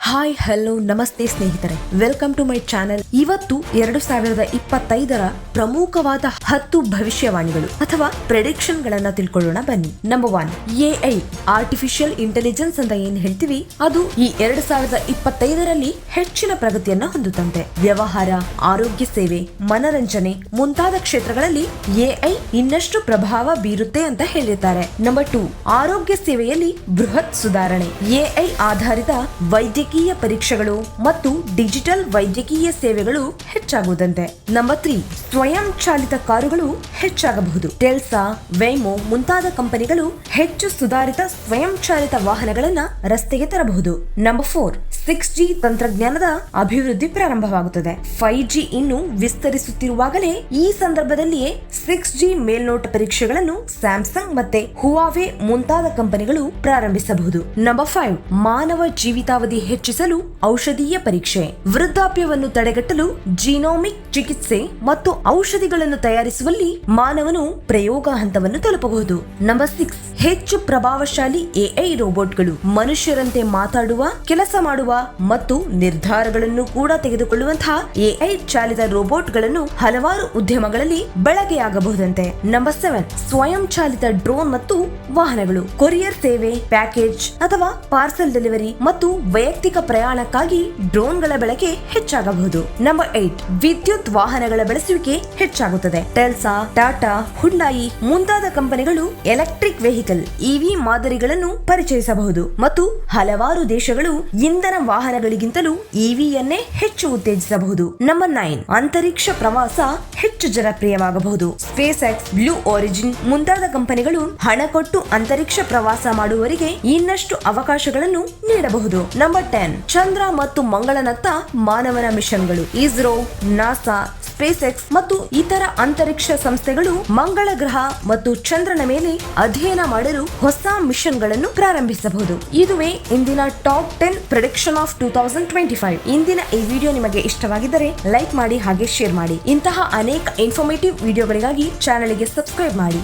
Hi hello ನಮಸ್ತೆ ಸ್ನೇಹಿತರೆ, welcome to my channel. ಇವತ್ತು 2025ರ ಪ್ರಮುಖವಾದ 10 ಭವಿಷ್ಯವಾಣಿಗಳು ಅಥವಾ ಪ್ರೆಡಿಕ್ಷನ್ ಗಳನ್ನ ತಿಳ್ಕೊಳ್ಳೋಣ ಬನ್ನಿ. ನಂಬರ್ 1, ಎಐ ಆರ್ಟಿಫಿಷಿಯಲ್ ಇಂಟೆಲಿಜೆನ್ಸ್ ಅಂತ ಏನ್ ಹೇಳ್ತೀವಿ, ಅದು ಈ 2025ರಲ್ಲಿ ಹೆಚ್ಚಿನ ಪ್ರಗತಿಯನ್ನ ಹೊಂದುತ್ತಂತೆ. ವ್ಯವಹಾರ, ಆರೋಗ್ಯ ಸೇವೆ, ಮನರಂಜನೆ ಮುಂತಾದ ಕ್ಷೇತ್ರಗಳಲ್ಲಿ ಎಐ ಇನ್ನಷ್ಟು ಪ್ರಭಾವ ಬೀರುತ್ತೆ ಅಂತ ಹೇಳಿದ್ದಾರೆ. ನಂಬರ್ 2, ಆರೋಗ್ಯ ಸೇವೆಯಲ್ಲಿ ಬೃಹತ್ ಸುಧಾರಣೆ. ಎಐ ಆಧಾರಿತ ವೈದ್ಯಕೀಯ ಪರೀಕ್ಷೆಗಳು ಮತ್ತು ಡಿಜಿಟಲ್ ವೈದ್ಯಕೀಯ ಸೇವೆಗಳು ಹೆಚ್ಚಾಗುವುದಂತೆ. ನಂಬರ್ 3, ಸ್ವಯಂ ಚಾಲಿತ ಕಾರುಗಳು ಹೆಚ್ಚಾಗಬಹುದು. ಟೆಲ್ಸಾ, ವೇಮೋ ಮುಂತಾದ ಕಂಪನಿಗಳು ಹೆಚ್ಚು ಸುಧಾರಿತ ಸ್ವಯಂ ಚಾಲಿತ ವಾಹನಗಳನ್ನ ರಸ್ತೆಗೆ ತರಬಹುದು. ನಂಬರ್ 4, 6G ತಂತ್ರಜ್ಞಾನದ ಅಭಿವೃದ್ಧಿ ಪ್ರಾರಂಭವಾಗುತ್ತದೆ. 5G ಇನ್ನು ವಿಸ್ತರಿಸುತ್ತಿರುವಾಗಲೇ ಈ ಸಂದರ್ಭದಲ್ಲಿಯೇ 6G ಮೇಲ್ನೋಟ ಪರೀಕ್ಷೆಗಳನ್ನು ಸ್ಯಾಮ್ಸಂಗ್ ಮತ್ತೆ ಹುವಾವೆ ಮುಂತಾದ ಕಂಪನಿಗಳು ಪ್ರಾರಂಭಿಸಬಹುದು. ನಂಬರ್ 5, ಮಾನವ ಜೀವಿತಾವಧಿ ಹೆಚ್ಚಿಸಲು ಔಷಧೀಯ ಪರೀಕ್ಷೆ. ವೃದ್ಧಾಪ್ಯವನ್ನು ತಡೆಗಟ್ಟಲು ಜೀನೋಮಿಕ್ ಚಿಕಿತ್ಸೆ ಮತ್ತು ಔಷಧಿಗಳನ್ನು ತಯಾರಿಸುವಲ್ಲಿ ಮಾನವನು ಪ್ರಯೋಗ ಹಂತವನ್ನು ತಲುಪಬಹುದು. ನಂಬರ್ 6, ಹೆಚ್ಚು ಪ್ರಭಾವಶಾಲಿ ಎಐ ರೋಬೋಟ್ಗಳು. ಮನುಷ್ಯರಂತೆ ಮಾತಾಡುವ, ಕೆಲಸ ಮಾಡುವ ಮತ್ತು ನಿರ್ಧಾರಗಳನ್ನು ಕೂಡ ತೆಗೆದುಕೊಳ್ಳುವಂತಹ ಎಐ ಚಾಲಿತ ರೋಬೋಟ್ಗಳನ್ನು ಹಲವಾರು ಉದ್ಯಮಗಳಲ್ಲಿ ಬಳಕೆಯಾಗಬಹುದಂತೆ. ನಂಬರ್ 7, ಸ್ವಯಂ ಚಾಲಿತ ಡ್ರೋನ್ ಮತ್ತು ವಾಹನಗಳು. ಕೊರಿಯರ್ ಸೇವೆ, ಪ್ಯಾಕೇಜ್ ಅಥವಾ ಪಾರ್ಸಲ್ ಡೆಲಿವರಿ ಮತ್ತು ವೈಯಕ್ತಿಕ ಪ್ರಯಾಣಕ್ಕಾಗಿ ಡ್ರೋನ್ಗಳ ಬಳಕೆ ಹೆಚ್ಚಾಗಬಹುದು. ನಂಬರ್ 8, ವಿದ್ಯುತ್ ವಾಹನಗಳ ಬಳಸುವಿಕೆ ಹೆಚ್ಚಾಗುತ್ತದೆ. ಟೆಲ್ಸಾ, ಟಾಟಾ, ಹುಂಡಾಯಿ ಮುಂತಾದ ಕಂಪನಿಗಳು ಎಲೆಕ್ಟ್ರಿಕ್ ವೆಹಿಕಲ್ ಇವಿ ಮಾದರಿಗಳನ್ನು ಪರಿಚಯಿಸಬಹುದು ಮತ್ತು ಹಲವಾರು ದೇಶಗಳು ಇಂಧನ ವಾಹನಗಳಿಗಿಂತಲೂ ಇವಿಯನ್ನೇ ಹೆಚ್ಚು ಉತ್ತೇಜಿಸಬಹುದು. ನಂಬರ್ 9, ಅಂತರಿಕ್ಷ ಪ್ರವಾಸ ಹೆಚ್ಚು ಜನಪ್ರಿಯವಾಗಬಹುದು. ಸ್ಪೇಸ್ ಎಕ್ಸ್, ಬ್ಲೂ ಒರಿಜಿನ್ ಮುಂತಾದ ಕಂಪನಿಗಳು ಹಣ ಕೊಟ್ಟು ಅಂತರಿಕ್ಷ ಪ್ರವಾಸ ಮಾಡುವವರಿಗೆ ಇನ್ನಷ್ಟು ಅವಕಾಶಗಳನ್ನು ನೀಡಬಹುದು. ನಂಬರ್ 10, ಚಂದ್ರ ಮತ್ತು ಮಂಗಳನತ್ತ ಮಾನವನ ಮಿಷನ್ಗಳು. ಇಸ್ರೋ, ನಾಸಾ, ಸ್ಪೇಸ್ ಎಕ್ಸ್ ಮತ್ತು ಇತರ ಅಂತರಿಕ್ಷ ಸಂಸ್ಥೆಗಳು ಮಂಗಳ ಗ್ರಹ ಮತ್ತು ಚಂದ್ರನ ಮೇಲೆ ಅಧ್ಯಯನ ಮಾಡಲು ಹೊಸ ಮಿಷನ್ ಗಳನ್ನು ಪ್ರಾರಂಭಿಸಬಹುದು. ಇದುವೇ ಇಂದಿನ ಟಾಪ್ 10 ಪ್ರೆಡಿಕ್ಷನ್ ಆಫ್ 2025. ಇಂದಿನ ಈ ವಿಡಿಯೋ ನಿಮಗೆ ಇಷ್ಟವಾಗಿದ್ದರೆ ಲೈಕ್ ಮಾಡಿ, ಹಾಗೆ ಶೇರ್ ಮಾಡಿ. ಇಂತಹ ಅನೇಕ ಇನ್ಫಾರ್ಮೇಟಿವ್ ವಿಡಿಯೋಗಳಿಗಾಗಿ ಚಾನೆಲ್ಗೆ ಸಬ್ಸ್ಕ್ರೈಬ್ ಮಾಡಿ.